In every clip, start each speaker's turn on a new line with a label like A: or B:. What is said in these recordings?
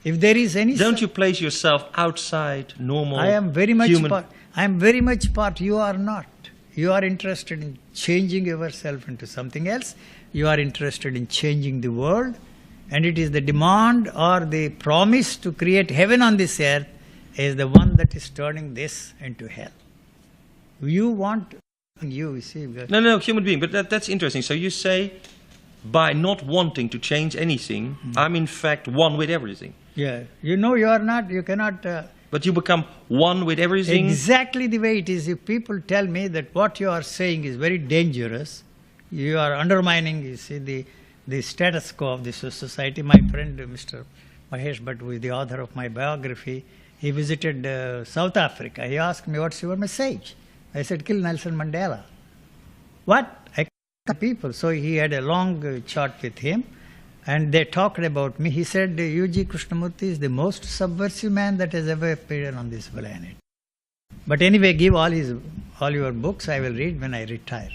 A: If there is any...
B: Don't you place yourself outside normal
A: I am very much
B: human...
A: part. I am very much part. You are not. You are interested in changing yourself into something else. You are interested in changing the world. And it is the demand or the promise to create heaven on this earth is the one that is turning this into hell. You want... You see...
B: No, human being. But that's interesting. So you say, by not wanting to change anything, I'm in fact one with everything.
A: Yeah. You know you are not, you cannot...
B: But you become one with everything?
A: Exactly the way it is. If people tell me that what you are saying is very dangerous, you are undermining, you see, the status quo of this society. My friend, Mr. Mahesh Bhatt, who is the author of my biography, he visited South Africa. He asked me, what's your message? I said, kill Nelson Mandela. What? I kill people. So he had a long chat with him. And they talked about me. He said, U.G. Krishnamurti is the most subversive man that has ever appeared on this planet. But anyway, give all your books, I will read when I retire.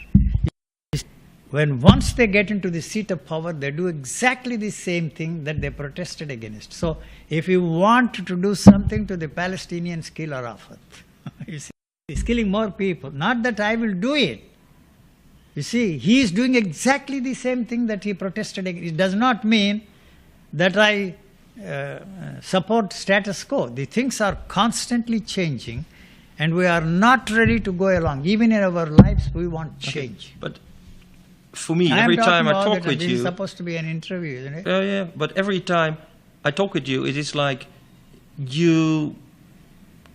A: When once they get into the seat of power, they do exactly the same thing that they protested against. So, if you want to do something to the Palestinians, kill Arafat. You see, he's killing more people. Not that I will do it. You see, he is doing exactly the same thing that he protested against. It does not mean that I support status quo. The things are constantly changing and we are not ready to go along. Even in our lives, we want change.
B: Okay. But for me, every time I talk with you...
A: This is supposed to be an interview, isn't it?
B: Yeah, but every time I talk with you, it is like you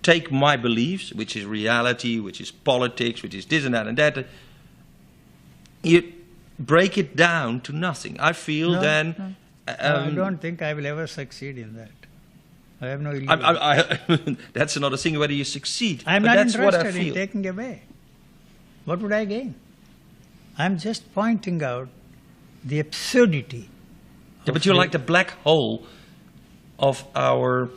B: take my beliefs, which is reality, which is politics, which is this and that and that, you break it down to nothing. I feel then...
A: No, I don't think I will ever succeed in that. I have no illusion.
B: That's another thing, whether you succeed.
A: I'm not interested in taking away. What would I gain? I'm just pointing out the absurdity.
B: Yeah, but you're like the black hole of our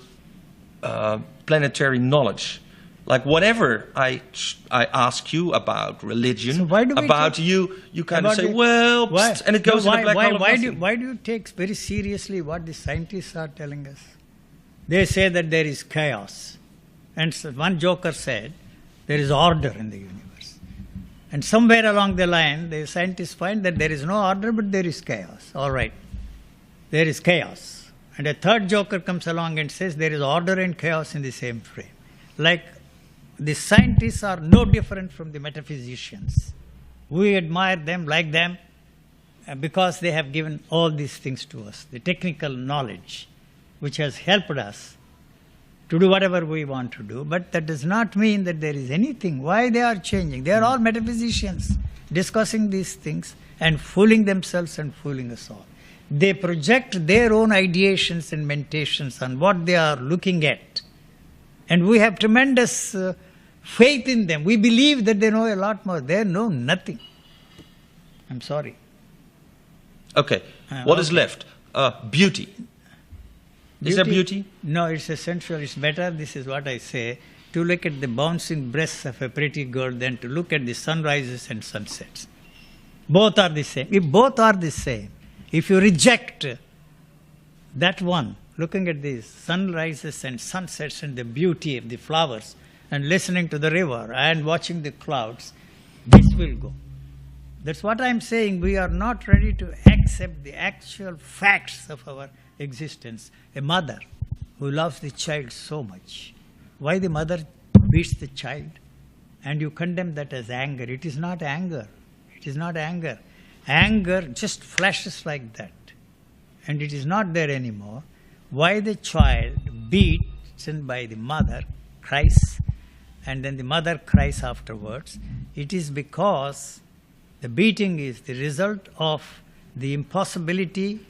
B: planetary knowledge. Like whatever I ask you about religion,
A: so
B: about you kind of say, well, psst, and it goes in the black hole of nothing.
A: Why do you take very seriously what the scientists are telling us? They say that there is chaos. And so one joker said, there is order in the universe. And somewhere along the line, the scientists find that there is no order, but there is chaos. All right, there is chaos. And a third joker comes along and says there is order and chaos in the same frame. Like, the scientists are no different from the metaphysicians. We admire them, like them, because they have given all these things to us, the technical knowledge, which has helped us to do whatever we want to do. But that does not mean that there is anything. Why they are changing? They are all metaphysicians discussing these things and fooling themselves and fooling us all. They project their own ideations and meditations on what they are looking at. And we have tremendous faith in them. We believe that they know a lot more. They know nothing. I'm sorry.
B: Okay. What is left? Beauty. Is there beauty?
A: No, it's essential. It's better, this is what I say, to look at the bouncing breasts of a pretty girl than to look at the sunrises and sunsets. Both are the same. If both are the same, if you reject that one, looking at these sunrises and sunsets and the beauty of the flowers and listening to the river and watching the clouds, this will go. That's what I'm saying. We are not ready to accept the actual facts of our existence. A mother who loves the child so much, why the mother beats the child? And you condemn that as anger. It is not anger. It is not anger. Anger just flashes like that. And it is not there anymore. Why the child beaten by the mother cries and then the mother cries afterwards? It is because the beating is the result of the impossibility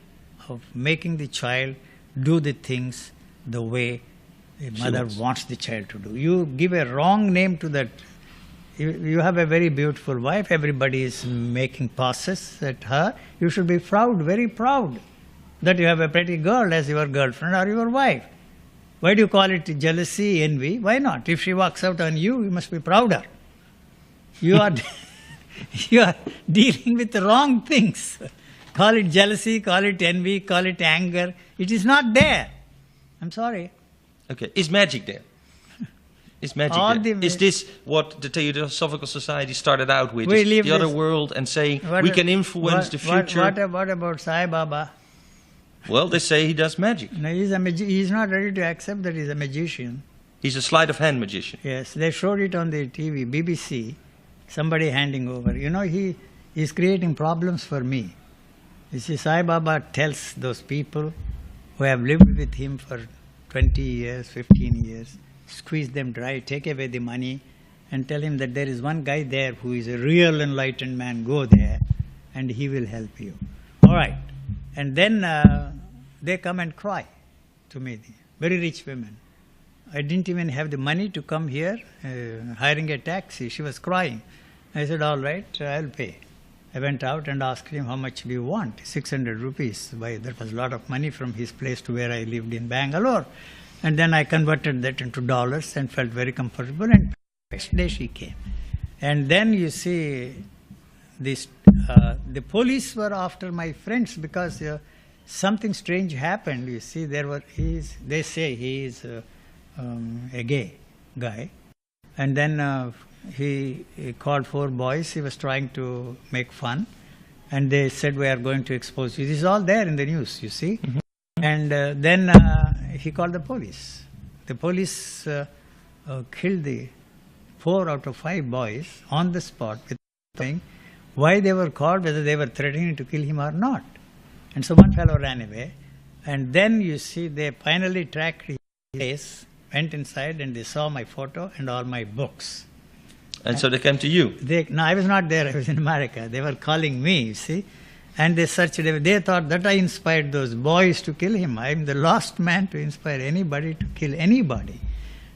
A: of making the child do the things the way the mother wants the child to do. You give a wrong name to that. You have a very beautiful wife, everybody is making passes at her. You should be proud, very proud, that you have a pretty girl as your girlfriend or your wife. Why do you call it jealousy, envy? Why not? If she walks out on you, you must be prouder. You are, you are dealing with the wrong things. Call it jealousy, call it envy, call it anger. It is not there. I'm sorry.
B: Okay. Is magic there? Is magic
A: All
B: there?
A: the-
B: Is this what the Theosophical Society started out with?
A: We
B: Is
A: leave
B: the other
A: this-
B: world and saying
A: What
B: we
A: a-
B: can influence the future?
A: What about Sai Baba?
B: Well, they say he does magic.
A: No, he's not ready to accept that he's a magician.
B: He's a sleight of hand magician.
A: Yes, they showed it on the TV, BBC, somebody handing over. You know, he is creating problems for me. You see, Sai Baba tells those people who have lived with him for 20 years, 15 years, squeeze them dry, take away the money, and tell him that there is one guy there who is a real enlightened man, go there, and he will help you. All right. And then they come and cry to me, very rich women. I didn't even have the money to come here, hiring a taxi. She was crying. I said, all right, I'll pay. I went out and asked him, how much do you want? 600 rupees. That was a lot of money from his place to where I lived in Bangalore. And then I converted that into dollars and felt very comfortable. And next day she came. And then you see, the police were after my friends because something strange happened. You see, they say he is a gay guy. And then he called 4 boys. He was trying to make fun. And they said, we are going to expose you. This is all there in the news, you see. Mm-hmm. And then he called the police. The police killed the 4 out of 5 boys on the spot with nothing. Why they were called, whether they were threatening to kill him or not. And so one fellow ran away. And then you see, they finally tracked his place, went inside, and they saw my photo and all my books.
B: And so they came to you?
A: No, I was not there. I was in America. They were calling me, you see. And they searched. They thought that I inspired those boys to kill him. I am the last man to inspire anybody to kill anybody.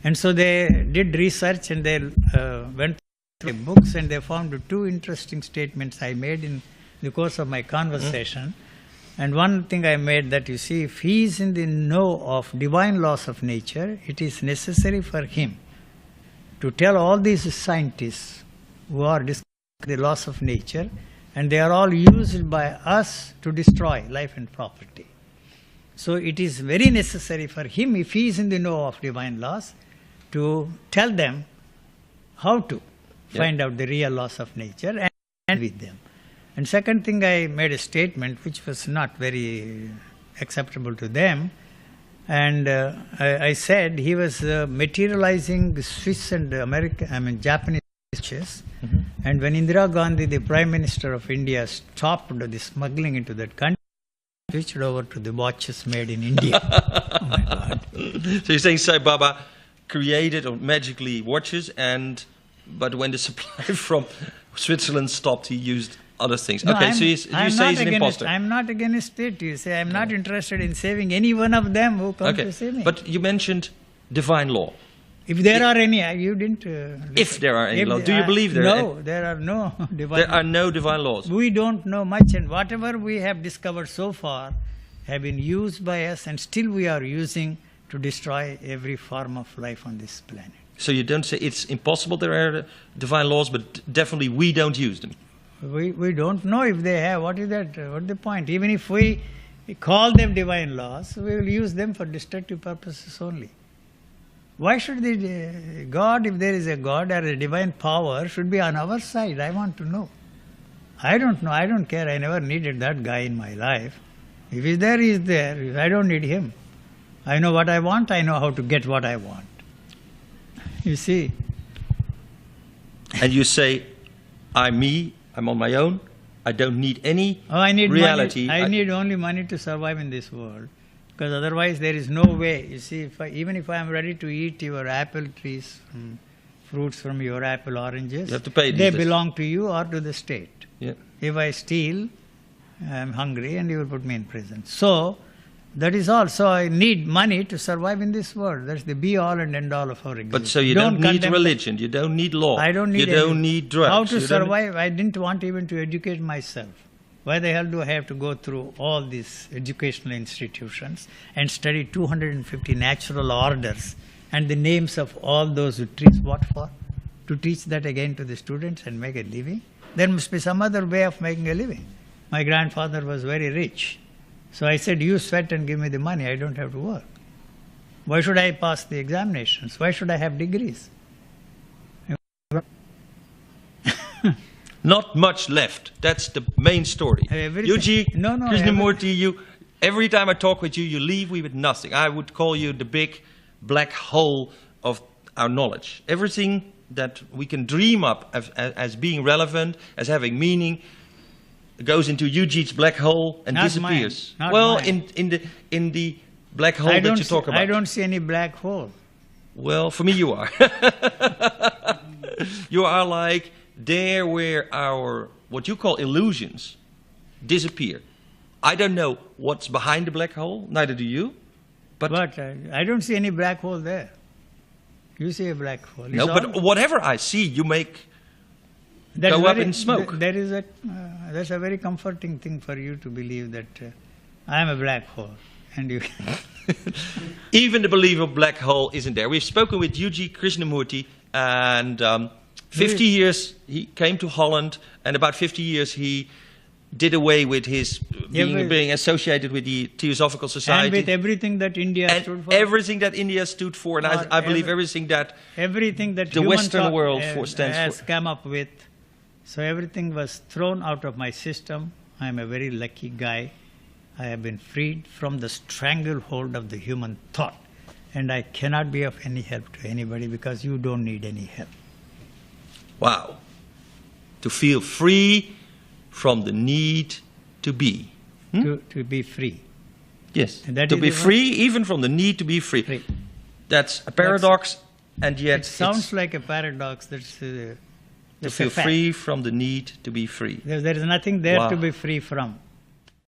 A: And so they did research and they went through the books and they found 2 interesting statements I made in the course of my conversation. And one thing I made that, you see, if he is in the know of divine laws of nature, it is necessary for him to tell all these scientists who are discussing the laws of nature, and they are all used by us to destroy life and property. So it is very necessary for him, if he is in the know of divine laws, to tell them how to find out the real laws of nature and with them. And second thing, I made a statement which was not very acceptable to them. And I said he was materializing Swiss and Japanese riches. Mm-hmm. And when Indira Gandhi, the Prime Minister of India, stopped the smuggling into that country, switched over to the watches made in India. Oh my God.
B: So you're saying Sai Baba created or magically watches, but when the supply from Switzerland stopped, he used other things.
A: No,
B: okay, so you say he's an imposter.
A: I'm not against it. You say I'm not interested in saving any one of them who come to save me.
B: But you mentioned divine law.
A: If there are any, you didn't...
B: if there are any laws. Do you believe there are?
A: No, there are no divine
B: There are no divine laws.
A: We don't know much, and whatever we have discovered so far have been used by us, and still we are using to destroy every form of life on this planet.
B: So you don't say it's impossible there are divine laws, but definitely we don't use them.
A: We don't know if they have. What is that? What's the point? Even if we call them divine laws, we will use them for destructive purposes only. Why should the God, if there is a God or a divine power, should be on our side? I want to know. I don't know. I don't care. I never needed that guy in my life. If he's there, he's there. I don't need him. I know what I want. I know how to get what I want. You see?
B: And you say, I'm me. I'm on my own. I don't need any reality.
A: Money. I need only money to survive in this world. Because otherwise there is no way. You see, even if I am ready to eat your apple trees, fruits from your apple oranges,
B: you have to pay
A: they belong to you or to the state.
B: Yeah.
A: If I steal, I am hungry and you will put me in prison. So, that is all. So I need money to survive in this world. That's the be-all and end-all of our existence.
B: But so you don't need religion, you don't need law,
A: I don't need
B: you don't need drugs.
A: How to survive? I didn't want even to educate myself. Why the hell do I have to go through all these educational institutions and study 250 natural orders and the names of all those trees? What for? To teach that again to the students and make a living? There must be some other way of making a living. My grandfather was very rich. So I said, you sweat and give me the money, I don't have to work. Why should I pass the examinations? Why should I have degrees?
B: Not much left. That's the main story. Yuji, Krishnamurti, every time I talk with you, you leave me with nothing. I would call you the big black hole of our knowledge. Everything that we can dream up as being relevant, as having meaning, goes into Yuji's black hole and disappears. Well, in the black hole that you talk about.
A: I don't see any black hole.
B: Well, for me you are. You are like there where our, what you call illusions, disappear. I don't know what's behind the black hole, neither do you. But
A: I don't see any black hole there. You see a black hole.
B: No, but whatever I see, you make go up in smoke.
A: That's a very comforting thing for you to believe that I am a black hole. And you
B: even the belief of black hole isn't there. We've spoken with Yuji Krishnamurti, and 50 years he came to Holland, and about 50 years he did away with his being associated with the Theosophical Society.
A: And with everything that India stood for.
B: Everything that India stood for, and I believe everything that the Western world stands
A: has
B: for.
A: Come up with. So everything was thrown out of my system. I am a very lucky guy. I have been freed from the stranglehold of the human thought. And I cannot be of any help to anybody because you don't need any help.
B: Wow. To feel free from the need to be.
A: To be free.
B: Yes. To be free even from the need to be free. That's a paradox, and yet
A: it sounds like a paradox. That's
B: to feel free from the need to be free.
A: There is nothing there to be free from.